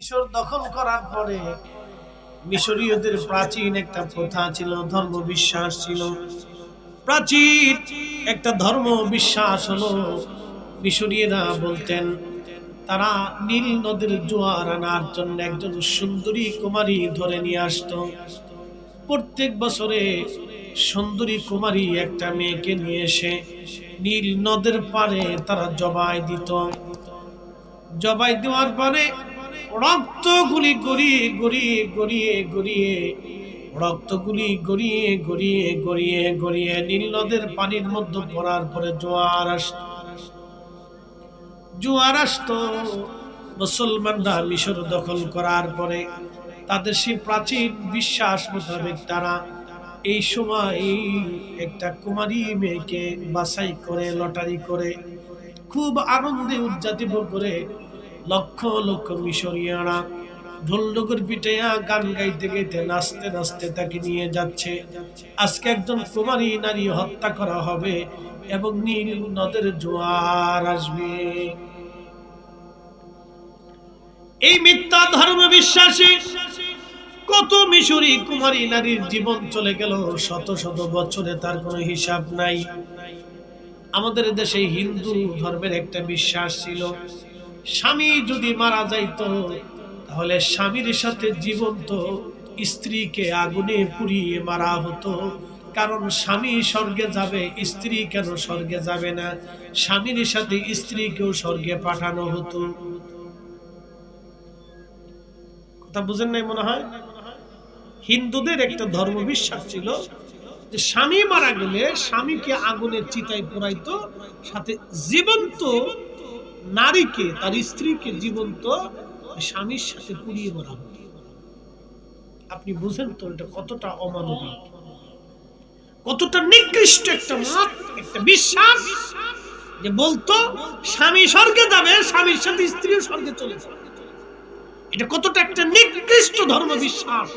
মিশর দখল করার পরে মিশরীয়দের প্রাচীন একটা প্রথা ছিল, ধর্ম বিশ্বাস ছিল। প্রাচীন একটা ধর্ম বিশ্বাস হলো, মিশরীয়রা বলতেন তারা নীল নদীর জোয়ার আনার জন্য একজন সুন্দরী কুমারী ধরে নিয়ে আসতো। প্রত্যেক বছরে সুন্দরী কুমারী একটা মেয়েকে নিয়ে এসে নীল নদের পারে তারা জবাই দিত। জবাই দেওয়ার পরে রক্তগুলি গড়িয়ে গড়িয়ে গড়িয়ে গড়িয়ে রক্তগুলি গড়িয়ে গড়িয়ে গড়িয়ে গড়িয়ে নীল নদের পানির মধ্যে পড়ার পরে জোয়ার আসতো। মুসলমানরা মিশর দখল করার পরে তাদের সেই প্রাচীন বিশ্বাস মোতাবেক তারা এই সময় একটা কুমারী মেয়েকে বাছাই করে লটারি করে খুব আনন্দে উদযাপিত করে লক্ষ লক্ষ মিশরীয়রা ঢোল-ঢোকের পিটাইয়া গান গাইতে গাইতে নাচতে নাচতে তাকে নিয়ে যাচ্ছে। আজকে একজন কুমারী নারী হত্যা করা হবে এবং নীল নদের জোয়ার আসবে। এই মিথ্যা ধর্ম বিশ্বাসী কত মিশরী কুমারী নারীর জীবন চলে গেল শত শত বছরে, তার কোনো হিসাব নাই। আমাদের দেশে হিন্দু ধর্মের একটা বিশ্বাস ছিল, স্বামী যদি মারা যাইত তাহলে স্বামীর সাথে জীবন্ত স্ত্রীকে আগুনে পুড়িয়ে মারা হতো। কারণ স্বামী স্বর্গে যাবে, স্ত্রী কেন স্বর্গে যাবে না? স্বামীর সাথে স্ত্রীকেও স্বর্গে পাঠানো হতো। কথা বুঝেন নাই মনে হয়? হিন্দুদের একটা ধর্ম বিশ্বাস ছিল যে স্বামী মারা গেলে স্বামীকে আগুনের চিতায় পোড়াইতো, সাথে জীবন্ত নারীকে তার স্ত্রীকে জীবন্ত স্বামীর সাথে পুড়িয়ে মারা হতো। আপনি বুঝেন তো এটা কতটা অমানবিক, কতটা নিকৃষ্ট একটা মত, একটা বিশ্বাস যে বলতো স্বামী স্বর্গে যাবে, স্বামীর সাথে স্ত্রীও স্বর্গে চলে যাবে। এটা কতটা একটা নিকৃষ্ট ধর্ম বিশ্বাস।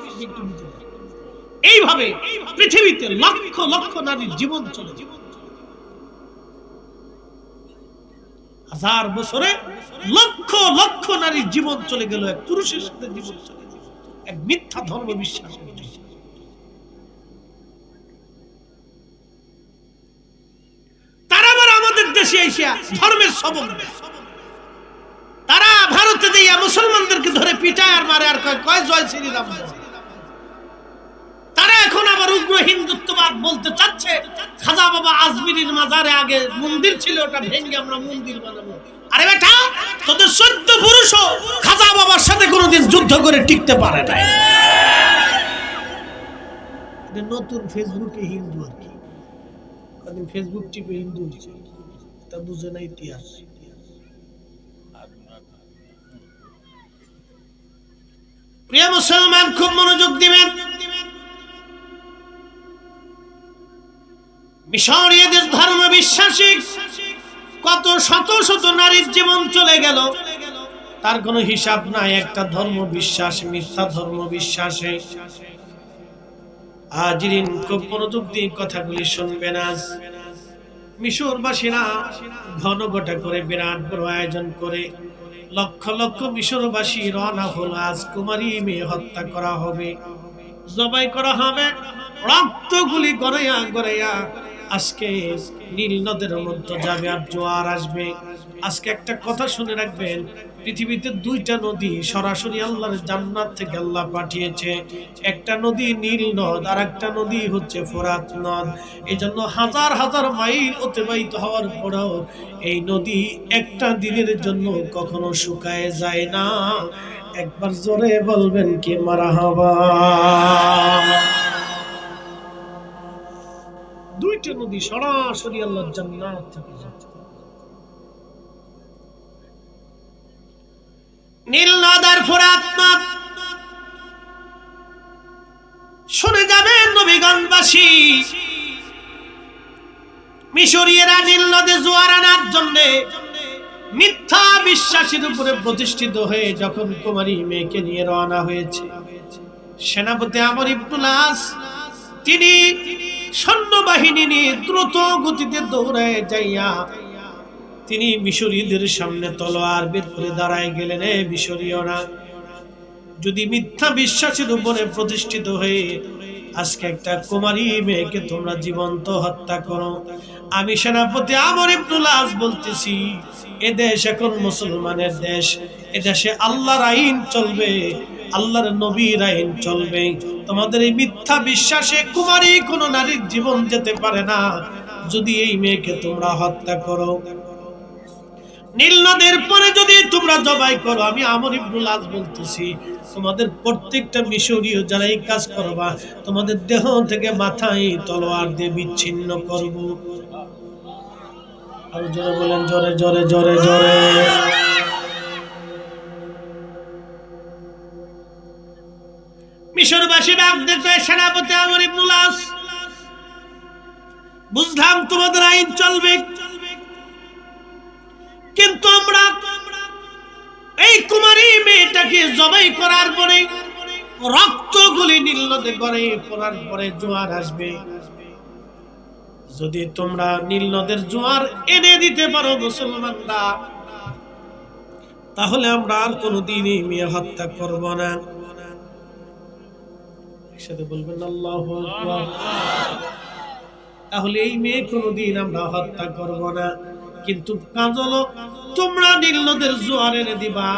এইভাবে পৃথিবীতে লক্ষ লক্ষ নারীর জীবন চলে, হাজার বছরে লক্ষ লক্ষ নারীর জীবন চলে গেল এক পুরুষের সাথে জীবন চলে গেল এক মিথ্যা ধর্ম বিশ্বাস। তারা আবার আমাদের দেশে এসে ধর্মের সবক দেয়। তারা ভারতে দিয়ে মুসলমানদেরকে ধরে পিটায় আর মারে আর কয় জয় শ্রীরাম। তারা এখন আবার উগ্র হিন্দুত্ববাদ বলতে চাচ্ছে। খাজা বাবা আজমিরির মাজারে আগে মন্দির ছিল, ওটা ভেঙে আমরা মন্দির বানাবো। আরে বেটা, তোদের 14 পুরুষও খাজা বাবার সাথে কোনোদিন যুদ্ধ করে টিকতে পারে নাই। এটা নতুন ফেসবুকে হিন্দু আর কি, কদিন ফেসবুক টিপে হিন্দু হচ্ছে, তা বুঝে না ইতিহাস। প্রিয় মুসলমান, খুব মনোযোগ দিবেন। মিশরীয়দের ধর্ম বিশ্বাসী কত শত শত নারীর জীবন চলে গেল, তার কোনো হিসাব নাই। একটা ধর্ম বিশ্বাস, মিথ্যা ধর্ম বিশ্বাসে। হাজিরিন, খুব মনোযোগ দিয়ে কথাগুলি শুনবেন। আজ মিশরবাসীরা ঘন ঘটা করে বিরাট বড় আয়োজন করে লক্ষ লক্ষ মিশরবাসী রওনা হলো। আজ কুমারী মেয়ে হত্যা করা হবে, জবাই করা হবে, রক্তগুলি গড়াইয়া গড়াইয়া আজকে নীল নদের মধ্যে যাবে আর জোয়ার আসবে। আজকে একটা কথা শুনে রাখবেন, পৃথিবীতে 2টা নদী সরাসরি আল্লাহর জান্নাত থেকে আল্লাহ পাঠিয়েছে। একটা নদী নীল নদ, আর একটা নদী হচ্ছে ফোরাত নদ। এই জন্য হাজার হাজার মাইল অতিবাহিত হওয়ার পরেও এই নদী একটা দিনের জন্য কখনো শুকায় যায় না। একবার জোরে বলবেন কি মারহাবা। 2টা নদী সরাসরি আল্লাহর জান্নাত থেকে যাচ্ছে। নীল নদ আর ফোরাত নদ। শুনে যাবেন নবীগঞ্জবাসী, মিশরীয়রা নীল নদে জোয়ার আনার জন্য মিথ্যা বিশ্বাসের উপরে প্রতিষ্ঠিত হয়ে যখন কুমারী মেয়েকে নিয়ে রওনা হয়েছে, সেনাপতি আমর ইবনুল আস তিনি সৈন্যবাহিনী নিয়ে দ্রুত গতিতে দৌড়ায় যাইয়া তিনি মিশরীয়দের সামনে তলোয়ার বের করে দাঁড়ায় গেলেন। মিশরীয়রা যদি মিথ্যা বিশ্বাসের উপরে প্রতিষ্ঠিত হয়ে আজকে একটা কুমারী মেয়েকে তোমরা জীবন্ত হত্যা করো, আমি সেনাপতি আমর ইবনুল আস বলতেছি, এদেশ এখন মুসলমানের দেশ, এদেশে আল্লাহর আইন চলবে, আল্লাহর নবীর আইন চলবে। তোমাদের এই মিথ্যা বিশ্বাসে কুমারী কোনো নারীর জীবন যেতে পারে না। যদি এই মেয়েকে তোমরা হত্যা করো, নীল নদের পরে যদি তোমরা জবাই করো, আমি আমর ইবনুল আস বলতেছি, তোমাদের প্রত্যেকটা মিশরীয় যারা এই কাজ করবা, তোমাদের দেহ থেকে মাথায় তলোয়ার দিয়ে বিচ্ছিন্ন করব। আর জোরে বলেন, জোরে জোরে জোরে জোরে। মিশরবাসী ডাক দেখে, সেনাপতি আমর ইবনুল আস, বুঝলাম তোমাদের আইন চলবে, কিন্তু আমরা এই কুমারী মেয়েটাকে জবাই করার পরে রক্তগুলি নীল নদে গড়ে পড়ার পরে জোয়ার আসবে। যদি তোমরা নীল নদের জোয়ার এনে দিতে পারো মুসলমানরা, তাহলে আমরা আর কোনোদিন এই মেয়ে হত্যা করব না। একসাথে বলবেন আল্লাহু আকবার। তাহলে এই মেয়ে কোনোদিন আমরা হত্যা করব না। কিন্তু কাজল তোমরা নীল নদের জোয়ার এনে দিবা।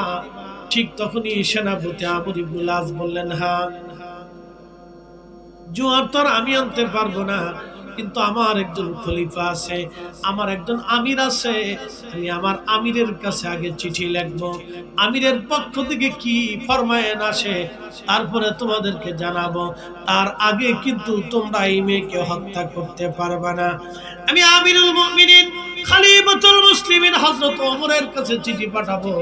ঠিক তখনই সেনাপতি আমর ইবনুল আস বললেন, হ্যাঁ, জোয়ার তো আমি আনতে পারবো না, কিন্তু আমার একজন খলিফা আছে, আমার একজন আমির আছে, আমি আমার আমিরের কাছে আগে চিঠি লিখবো, আমিরের পক্ষ থেকে কি ফরমায়েন আসে তারপরে তোমাদেরকে জানাবো। তার আগে কিন্তু তোমরা এই মেয়েকে হত্যা করতে পারবে না। আমি আমিরুল মুমিনিন খলিফাতুল মুসলিমিন হযরত ওমরের কাছে চিঠি পাঠাবো,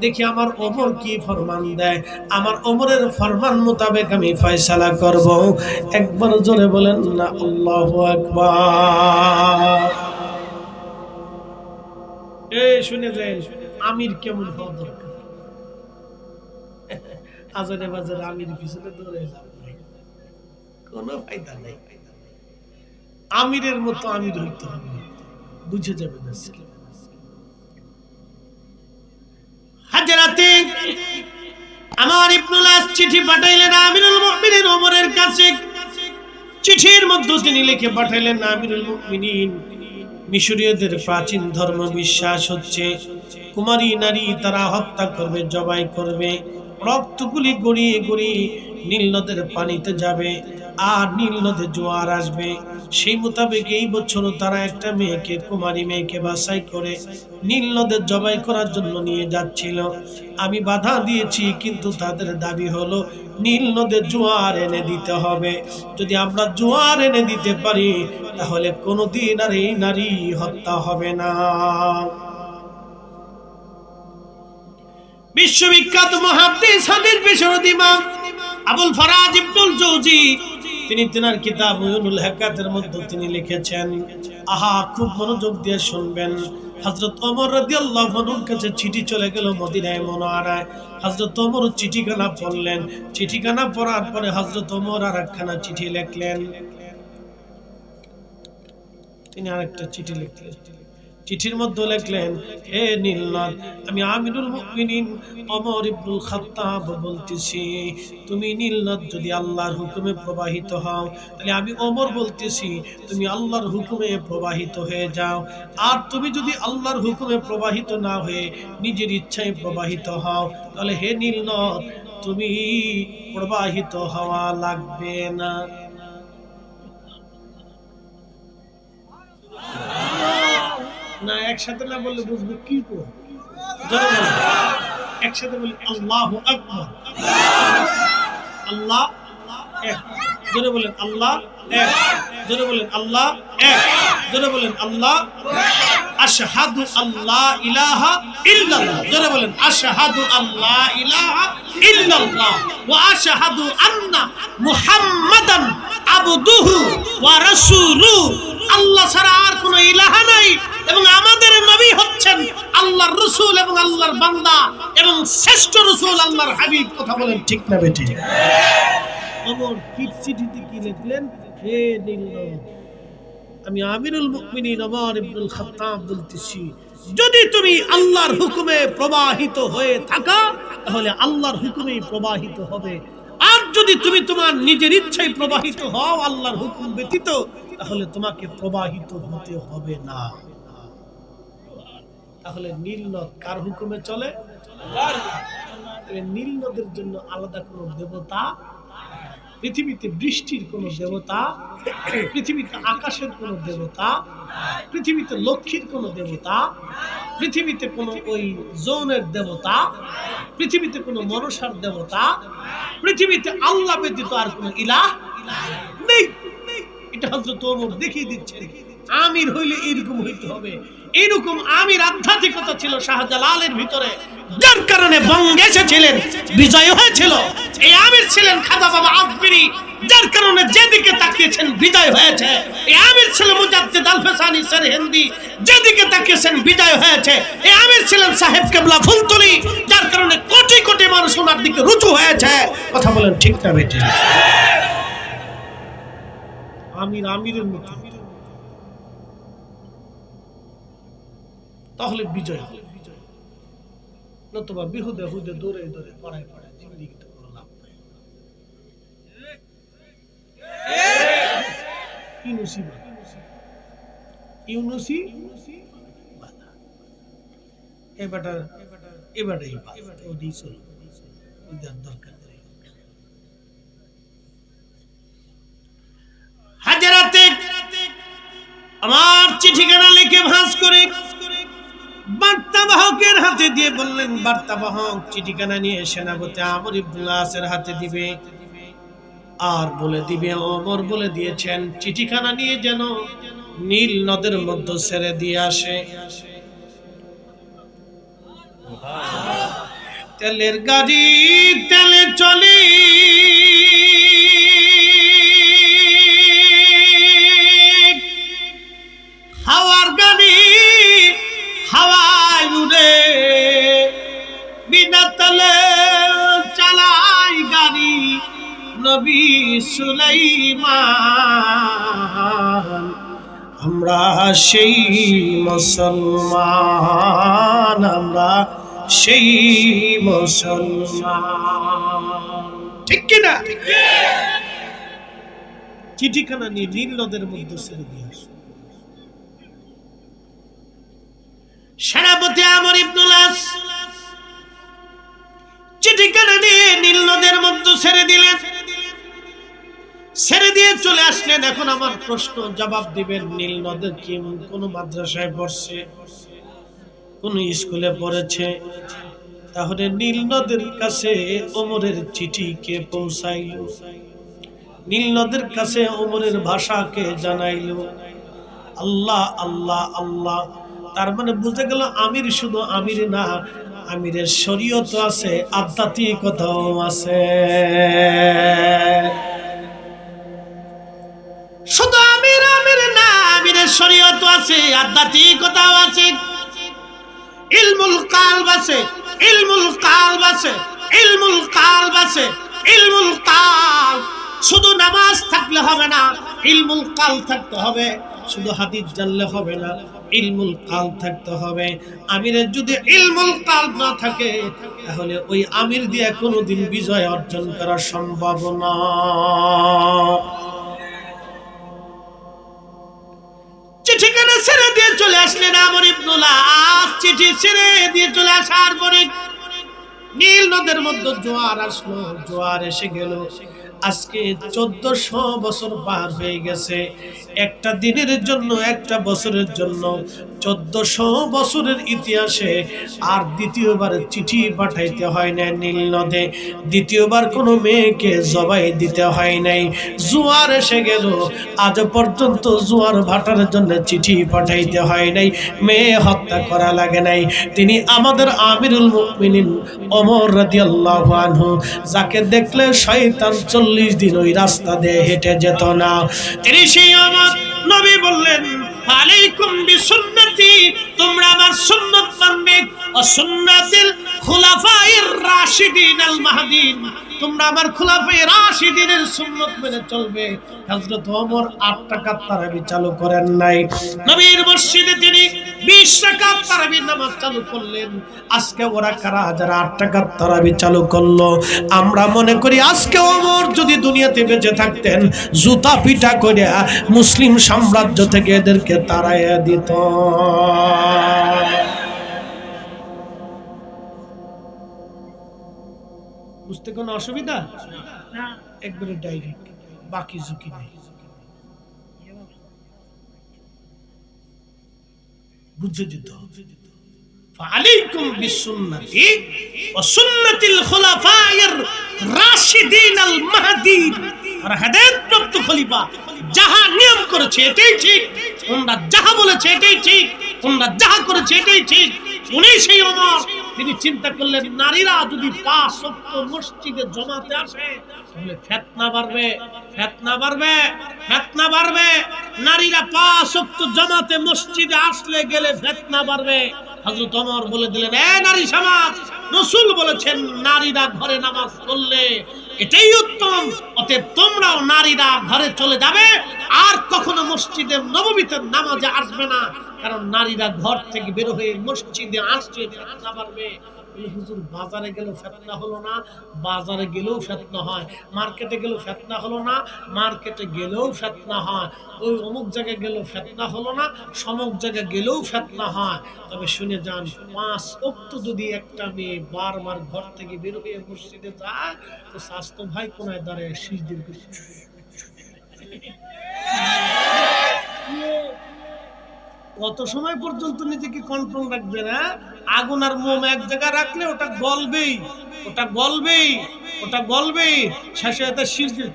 দেখি আমার ওমর কি ফরমান দেয়, আমার ওমরের ফরমান মোতাবেক আমি ফয়সালা করব। একবার জোরে বলেন না আল্লাহু আকবার। এই শুনে যান, আমির কেমন হওয়া দরকার। আজারে বাজারে আমির পিছনে দৌড়ে লাভ নাই, কোনো ফায়দা নাই। আমিরের মতো আমির হইতে হবে, বুঝে যাবেন আজকে। হাজরাতে আমর ইবনুল আস চিঠি পাঠাইলেন আমিরুল মুমিনিন ওমরের কাছে। চিঠির মধ্যে তিনি লিখে পাঠাইলেন, আমিরুল মুমিনিন, মিশরীয়দের প্রাচীন ধর্ম বিশ্বাস হচ্ছে কুমারী নারী তারা হত্যা করবে, জবাই করবে, রক্তগুলি গড়িয়ে গড়িয়ে নীল নদের পানিতে যাবে, আর নীল নদে জোয়ার আসবে। সেই মোতাবেক এই বছর তারা একটা মেয়েকে, কুমারী মেয়েকে বাছাই করে নীল নদে জবাই করার জন্য নিয়ে যাচ্ছিল। আমি বাধা দিয়েছি, কিন্তু তাদের দাবি হলো নীল নদে জোয়ার এনে দিতে হবে। যদি আমরা জোয়ার এনে দিতে পারি, তাহলে কোনোদিন আর এই নারী হত্যা হবে না। বিশ্ববিখ্যাত মুহাদ্দিস হাদিস বিশারদ ইমাম আবুল ফরাজ ইবনুল জৌজি, তিনি তিনার কিতাব উয়ুনুল হিকায়াতের মধ্যে তিনি লিখেছেন, আহা, খুব মনোযোগ দিয়ে শুনবেন। হযরত ওমর রাদিয়াল্লাহু আনহুর কাছে চিঠি চলে গেল মদিনায় মুনাওয়ারায়। হযরত ওমর চিঠিখানা পড়লেন। চিঠিখানা পড়ার পরে হযরত ওমর আরেকখানা চিঠি লিখলেন। তিনি আরেকটা চিঠি লিখলেন। চিঠির মধ্যে লিখলেন, হে নীলনদ, আমি আমিরুল মুমিনিন ওমর ইবনুল খাত্তাব বলতেছি, তুমি নীলনদ যদি আল্লাহর হুকুমে প্রবাহিত হও, তাহলে আমি ওমর বলতেছি তুমি আল্লাহর হুকুমে প্রবাহিত হয়ে যাও। আর তুমি যদি আল্লাহর হুকুমে প্রবাহিত না হয়ে নিজের ইচ্ছায় প্রবাহিত হও, তাহলে হে নীলনদ, তুমি প্রবাহিত হওয়া লাগবে না। না একসাথে না বললে বুঝবো কি করে? একসাথে বলি আল্লাহু আকবার। আল্লাহ এক, জোরে বলেন আল্লাহ এক, জোরে বলেন আল্লাহ এক, জোরে বলেন আল্লাহ। আশহাদু আল্লাহ ইলাহা ইল্লাল্লাহ, জোরে বলেন আশহাদু আল্লাহ ইলাহা ইল্লাল্লাহ ওয়া আশহাদু আন্না মুহাম্মাদান আবদুহু ওয়া রাসূলুহু। আল্লাহ ছাড়া আর কোনো ইলাহা নাই, এবং আমাদের নবী হচ্ছেন আল্লাহর রাসূল এবং আল্লাহর বান্দা এবং শ্রেষ্ঠ রাসূল আল্লাহর হাবিব। কথা বলেন ঠিক না বেঠিক? ওমর চিঠিতে কি লিখলেন, হে নীলনদ, আমি আমিরুল মুমিনিন ওমর ইবনুল খাত্তাব বলতেছি, যদি তুমি আল্লাহর হুকুমে প্রবাহিত হয়ে থাকা তাহলে আল্লাহর হুকুমেই প্রবাহিত হবে, আর যদি তুমি তোমার নিজের ইচ্ছায় প্রবাহিত হও আল্লাহর হুকুম ব্যতীত তাহলে তোমাকে প্রবাহিত হতে হবে না। তাহলে নীল নদ কার হুকুমে চলে? নীল নদের জন্য আলাদা কোনো দেবতা, পৃথিবীতে বৃষ্টির কোন দেবতা, পৃথিবীতে আকাশের কোন দেবতা, পৃথিবীতে লক্ষ্মীর কোন দেবতা, পৃথিবীতে কোন ওই জৌনের দেবতা, পৃথিবীতে কোন মনসার দেবতা, পৃথিবীতে আল্লাহ ব্যতীত আর কোন ইলাহ নেই। এটা হযরত ওমর দেখিয়ে দিচ্ছেন আমির হইলে এরকম হইতে হবে। এরকম আমির আধ্যাত্মিকতা ছিল শাহজালালের ভিতরে, যার কারণে বঙ্গে এসেছিলেন, বিজয় হয়েছিল। এই আমির ছিলেন খাজা বাবা আজমিরি, যার কারণে যেদিকে তাকিয়েছেন বিজয় হয়েছে। এই আমির ছিল মুজাদ্দিদ আল ফেসানি সরহিন্দি, যেদিকে তাকিয়েছেন বিজয় হয়েছে। এই আমির ছিলেন সাহেব কেবলা ফুলতলি, যার কারণে কোটি কোটি মানুষ ওনার দিকে রুজু হয়েছে। কথা বলেন ঠিক না বেটি? আমির আমিরের মতো তাহলে বিজয় হবে, নতুবা বিহুদে হুদে দৌড়ে দৌড়ে পড়ায় পড়ায় জিন্দিগিতে কোনো লাভ নাই। ইউনুসি এবারেই দরকার হাজারাতে আমার চিঠিখানা লিখে ভাঁজ করে বার্তাবাহকের হাতে দিয়ে বললেন, বার্তাবাহক চিঠিখানা নিয়ে সেনাপতি আমর ইবনে আসের হাতে দিবে, আর বলে দিবে ওমর বলে দিয়েছেন চিঠিখানা নিয়ে যেন নীল নদের মধ্যে ছেড়ে দিয়ে আসে। তেলের গাড়ি তেলে চলে, হাওয়ার গাড়ি হাওয়ায় উড়ে, বিনা তেলে চালাই গাড়ি নবী সুলাইমান। আমরা সেই মুসলমান, আমরা সেই মুসলমান, ঠিক কিনা? চিঠিখানা নিয়ে নীল নদের মধ্যে ছেড়ে দিয়ে আসে। সেনাপতি আমর ইবনে আস চিঠিখানা নিয়ে নীল নদের মধ্যে ছেড়ে দিলেন, ছেড়ে দিয়ে চলে আসলেন। এখন আমার প্রশ্ন জবাব দিবেন, নীল নদের কি কোন মাদ্রাসায় পড়ছে, কোন স্কুলে পড়েছে? তাহলে নীল নদের কাছে ওমরের চিঠি কে পৌঁছাইল? নীল নদের কাছে ওমরের ভাষা কে জানাইল? আল্লাহ আল্লাহ আল্লাহ। তার মানে বুঝে গেল আমির শুধু আমির না, আমিরের শরীয়ত আছে, আধ্যাত্মিকতাও আছে। শুধু আমির আমির না, আমিরের শরীয়ত আছে, আধ্যাত্মিকতাও আছে। ইলমুল কালব আছে, ইলমুল কালব আছে, ইলমুল কালব আছে, ইলমুল কালব। শুধু নামাজ থাকলে হবে না, ইলমুল কাল থাকতে হবে। শুধু হাদিস জানলে হবে না, ইলমুল কাল থাকতে হবে। আমিরের যদি ইলমুল কাল না থাকে তাহলে ওই আমির দিয়ে কোনোদিন বিজয় অর্জন করা সম্ভব না। চিঠিখানা ছেড়ে দিয়ে চলে আসলেন আমর ইবনে আস। চিঠি ছেড়ে দিয়ে চলে আসার পরে নীল নদের মধ্যে জোয়ার আসলো, জোয়ার এসে গেল। আজকে 1400 বছর পার হয়ে গেছে। একটা দিনের জন্য, একটা বছরের জন্য 1400 বছরের ইতিহাসে আর দ্বিতীয়বার চিঠি পাঠাইতে হয় না নীল নদে, দ্বিতীয়বার কোনো মেয়েকে জবাই দিতে হয় নাই। জোয়ার এসে গেল, আজ পর্যন্ত জোয়ার ভাটার জন্য চিঠি পাঠাইতে হয় নাই, মেয়ে হত্যা করা লাগে নাই। তিনি আমাদের আমিরুল মুমিনিন ওমর রাদিয়াল্লাহু আনহু, যাকে দেখলে শয়তান 40 দিন ওই রাস্তা দিয়ে হেঁটে যেত না। তিনি সেই আমার নবী বললেন, আলাইকুম বিসুন্নতি, তোমরা আমার সুন্নাত মানবে, ও সুন্নাতিল খুলাফায়ে রাশিদিন আল মাহদিন, তোমরা তোমরা আমার খুলাফায়ে রাশিদিনের সুন্নাত মেনে চলবে। হযরত ওমর 8 রাকাত তারাবি চালু করেন নাই, নবীর মসজিদে তিনি 20 রাকাত তারাবি নামাজ চালু করলেন। আজকে ওরা কারা যারা 8 রাকাত তারাবি চালু করলো? আমরা মনে করি আজকে ওমর যদি দুনিয়াতে বেঁচে থাকতেন জুতা পিটা করে মুসলিম সাম্রাজ্য থেকে এদেরকে তাড়াইয়া দিত। বুঝতে কোনো অসুবিধা না, একবারে ডাইরেক্ট, বাকি ঝুঁকি নেই। বুঝে যেত ফালাইকুম বিসুন্নতি ওয়া সুন্নাতিল খুলাফায়ের রাশিদিন আল মাহদীন। আর হেদায়েতপ্রাপ্ত খলিফা যাহা নিয়ম করেছে এটাই ঠিক, ওনারা যাহা বলেছে এটাই ঠিক, ওনারা যাহা করেছে এটাই ঠিক। উনি সেই ওমর, তিনি চিন্তা করলেন নারীরা যদি 5 ওয়াক্ত মসজিদে জমাতে আসে তাহলে ফিতনা বাড়বে, ফিতনা বাড়বে, ফিতনা বাড়বে। নারীরা 5 ওয়াক্ত জামাতে মসজিদে আসলে গেলে ফিতনা বাড়বে। হযরত ওমর বলে দিলেন, এ নারী সমাজ, রাসূল বলেছেন নারীরা ঘরে নামাজ পড়লে এটাই উত্তম, অতএব তোমরাও নারীরা ঘরে চলে যাবে আর কখনো মসজিদে নববীতে নামাজে আসবে না, কারণ নারীরা ঘর থেকে বের হয়ে মসজিদে আসছে ফিতনা বাড়বে। হুজুর বাজারে গেলেও ফিতনা হলো না, বাজারে গেলেও ফিতনা হয়, মার্কেটে গেলেও ফিতনা হলো না, মার্কেটে গেলেও ফিতনা হয়, ওই অমুক জায়গায় গেলেও ফিতনা হলো না, সমুক জায়গায় গেলেও ফিতনা হয়। তবে শুনে যান, 5 ওয়াক্ত যদি একটা মেয়ে বারবার ঘর থেকে বের হয়ে মসজিদে যায় তো স্বাস্থ্য ভাই কোনায় দাঁড়ায় সিজদা করে কত সময় পর্যন্ত নিজেকে কন্ট্রোল রাখবে না? আগুন আর মোম এক জায়গায় রাখলে ওটা গলবেই, ওটা গলবেই, ওটা গলবেই। শেষে এটা সিজদা,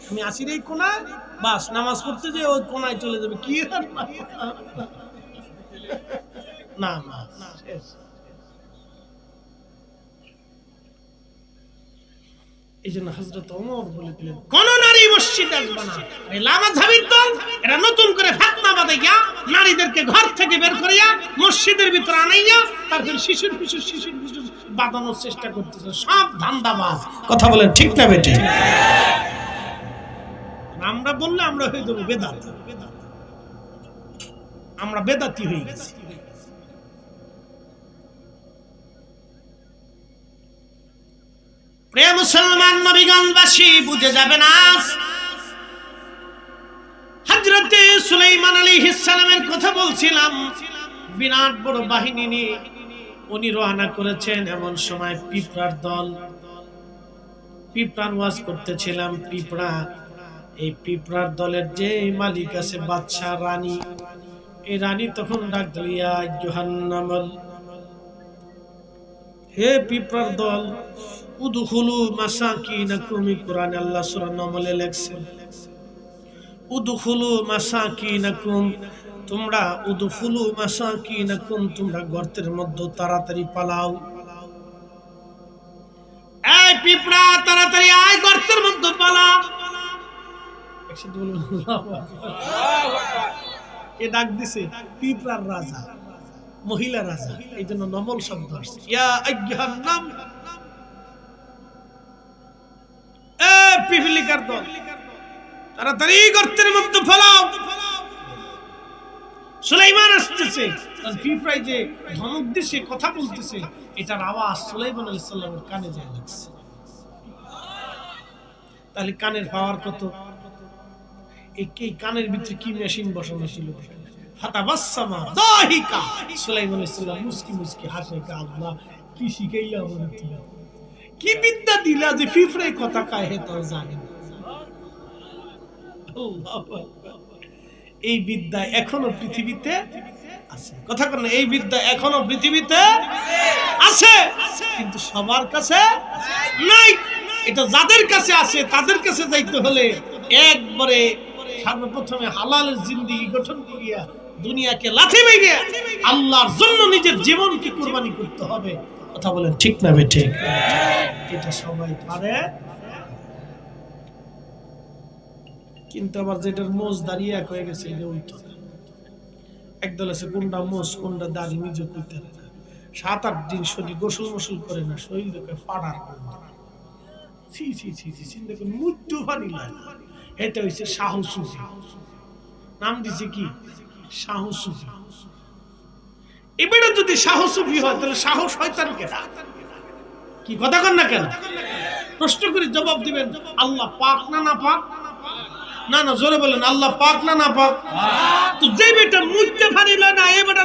আমি আসি রে কোনায়, বাস নামাজ পড়তে যে ওই কোনায় চলে যাবে। কি না না না, এই জন্য হযরত ওমর বলে দিলেন কোন নারী মসজিদে আসবে না। এই লামাযহাবির দল এরা নতুন করে ফিতনা বাঁধাইয়া নারীদেরকে ঘর থেকে বের করিয়া মসজিদের ভিতর আনাইয়া তারপর শিশুর বাঁধানোর চেষ্টা করতেছে। সব ধান্দাবাজ। কথা বলেন ঠিক না বেটে? আমরা বললে আমরা হয়ে যাবো বেদাত, আমরা বেদাতি হয়ে গেছি। প্রিয় মুসলমান নবীগণবাসী, বুঝে যাবেন আজ হযরতে সুলাইমান আলাইহিস সালামের কথা বলছিলাম। বিরাট বড় বাহিনী নিয়ে উনি রওনা করেছেন। এমন সময় পিঁপড়ার দল, পিঁপড়ার ওয়াজ করতেছিলাম। পিঁপড়া, এই পিঁপড়ার দলের যে মালিক আছে বাদশা রানী, এই রানী তখন ডাক দিল, ইয়া জাহান্নামাল, হে পিঁপড়ার দল, উদখুলু মাসাকিনাকুম। কোরআনে আল্লাহ সূরা নামলে লেখছেন উদখুলু মাসাকিনাকুম, তোমরা উদখুলু মাসাকিনাকুম, তোমরা গর্তের মধ্যে তাড়াতাড়ি পালাও। এই পিঁপড়া তাড়াতাড়ি আয়, গর্তের মধ্যে পালা। একসাথে বলুন আল্লাহু আকবার। কে ডাক দিছে? পিঁপড়ার রাজা, মহিলা রাজা, এই জন্য নমল শব্দ আসছে। ইয়া আইয়ুহান নাম, এ পিপলিকার দল, তাড়াতাড়ি গর্তের মধ্যে ফেলাও। সুলাইমান আসতেছে, আর পিঁপড়ায় যে ধমক দিছে, কথা বলতেছে, এটার আওয়াজ সুলাইমান আলাইহিস সালামের কানে যায় লাগছে। তাহলে কানের পাওয়ার কত? এই কানের ভিতরে কি মেশিন বসানো ছিল? ফাতাবাসসামা দাহিকা, সুলাইমান আলাইহিস সালাম মুস্কি মুস্কি হাসে, আল্লাহ কি শিখাইলা আমাদের, তুমি কি বিদ্যা দিলা যে পিঁপড়ায় কথা কয় হে তাও জানে না। এই বিদ্যা এখনো পৃথিবীতে আছে। কথা বলেন, এই বিদ্যা এখনো পৃথিবীতে আছে, কিন্তু সবার কাছে নাই। এটা যাদের কাছে আছে তাদের কাছে যাইতে হলে একবারে সর্বপ্রথমে হালালের জিন্দেগি গঠন করিয়া দুনিয়াকে লাথি মেরে আল্লাহর জন্য নিজের জীবনকে কুরবানি করতে হবে। কথা বলেন ঠিক না বেঠিক? এটা সবাই পারে, কিন্তু আবার যেটার মোজ দাঁড়িয়ে এক হয়ে গেছে এটা ওই তো একদল আছে কোনটা মোজ কোনটা দাড়ি নিজে কইতে না। 7-8 দিন শরীর গোসল মোসল করে না, শরীর দেখে পাড়ার চিন্তা করুন, মৃত্যু পানি লয় না। এটা হচ্ছে শাহু সুফি, নাম দিছে কি শাহু সুফি। এবারে যদি শাহু সুফি হয় তাহলে শাহু শয়তান কেটা? কি কথা কন না কেন? প্রশ্ন করে জবাব দিবেন, আল্লাহ পাক না না পাক? না না, জোরে বলেন, আল্লাহ পাক না না পাক? তো যে বেটা মুইতে পানি লয় না, এ বেটা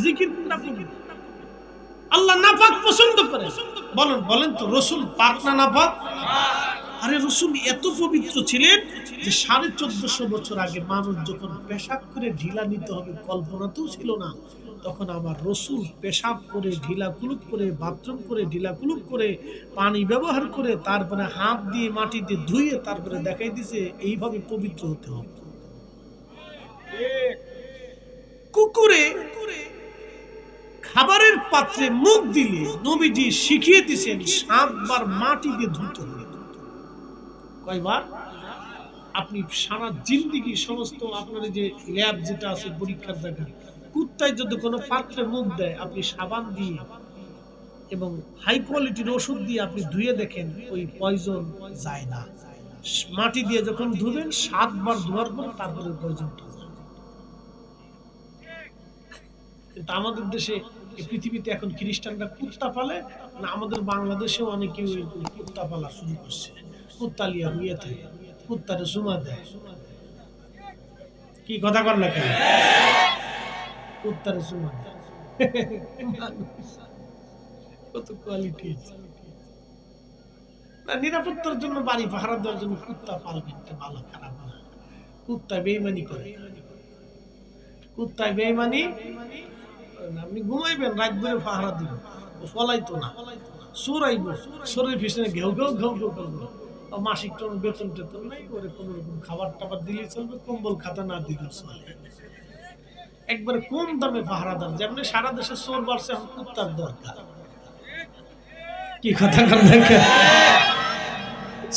জিকির না করবে, আল্লাহ না পাক পছন্দ করে? বলেন বলেন তো, রসুল পাক না না পাক? আরে রসুল এত পবিত্র ছিলেন যে 1450 বছর আগে মানুষ যখন পেশাব করে ঢিলা নিতে হবে কল্পনাতেও ছিল না, তখন আমার রসুল পেশাব করে ঢিলা কুলুপ করে, বাথরুম করে ঢিলা কুলুপ করে, পানি ব্যবহার করে, তারপরে হাত দিয়ে মাটিতে ধুয়ে তারপরে দেখাই দিছে এইভাবে পবিত্র হতে হবে। কুকুরে খাবারের পাত্রে মুখ দিলে নবীজি শিখিয়ে দিয়েছেন 7 বার মাটি দিয়ে ধুতে হবে। কয়বার? আপনি সারা জিন্দেগি সমস্ত আপনার যে ল্যাব যেটা আছে পরীক্ষার জায়গা, কুত্তায় যদি কোনো পাত্রে মুখ দেয়, আপনি সাবান দিয়ে এবং হাই কোয়ালিটির ওষুধ দিয়ে আপনি ধুয়ে দেখেন, ওই পয়জন যায় না। মাটি দিয়ে যখন ধুবেন 7 বার ধোয়ার পর তারপরে পয়জনটা যায়। কিন্তু আমাদের দেশে, পৃথিবীতে এখন খ্রিস্টানরা কুত্তা পালে না, আমাদের বাংলাদেশেও অনেকে কুত্তা পালা শুরু করছে। কুত্তা লিয়া হইয়ে থাকে, কুত্তারে চুমা দেয়। কি কথা কর না কেন? কুত্তারে চুমা দেয়। কত কোয়ালিটি আছে না। নিরাপত্তার জন্য, বাড়ি পাহারা দেওয়ার জন্য কুত্তা পালবেন, ভালো খারাপ না। কুত্তা বেইমানি করে, কুত্তায় বেইমানি। আপনি ঘুমাইবেন, রাত ধরে পাহারা দিবেন, ফলাইতো না। চোর আইব, চোরের পিছনে ঘেউ ঘেউ ঘেউ ঘেউ করবো। মাসিক কোনো বেতন টেতন নাই, ওরে কোনো রকম খাবার টাবার দিলে চলবে, কম্বল খাতা না দিলে চলে। একবারে কম দামে পাহারাদার। যেমনি সারা দেশে চোর বাড়ছে, এখন কুত্তার দরকার। কি কথা কন দেখেন,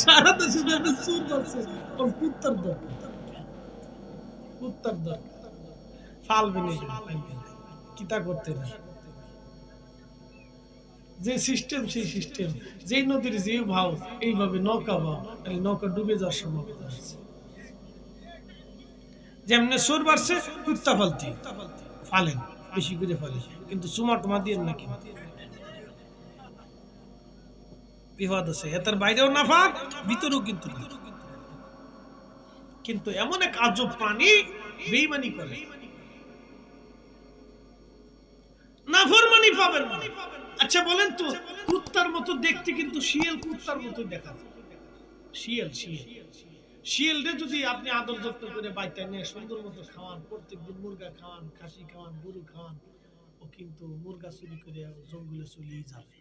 সারা দেশে যেমনি চোর বাড়ছে, এখন কুত্তার দরকার। কুত্তার দরকার, ফালবে নেই, কিতা করতে না। যে সিস্টেম সেই সিস্টেম, যেই নদীর যে ভাও, এইভাবে নৌকা ভাও, তাহলে নৌকা ডুবে যাওয়ার সম্ভাবনা আছে। যেমনি চোর বাড়ছে, কুত্তা ফালতে ফালেন, বেশি করে ফালে, কিন্তু চুমা টুমা দিয়ে না, কিন্তু বিপদ আছে। এটার বাইরেও না ফাঁক, ভিতরেও কিন্তু না। কিন্তু এমন এক আজব প্রাণী, বেঈমানি করে, নাফরমানি পাবেন না। আচ্ছা বলেন তো, কুত্তার মতো দেখতে, কিন্তু শিয়াল কুত্তার মতো দেখা যায়। শিয়াল শিয়াল শিয়ালরে যদি আপনি আদর যত্ন করে বাইতে নিয়ে সুন্দর মতো খাওয়ান, প্রত্যেকদিন মুরগা খাওয়ান, খাসি খাওয়ান, গরু খাওয়ান, ও কিন্তু মুরগা চুরি করে জঙ্গলে চলেই যাবে।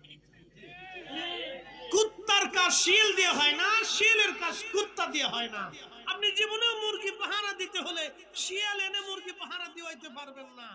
কুত্তার কাজ শিয়াল দিয়ে হয় না, শিয়ালের কাজ কুত্তা দিয়ে হয় না। আপনি জীবনেও মুরগি পাহারা দিতে হলে শিয়াল এনে মুরগি পাহারা দিতে পারবেন না।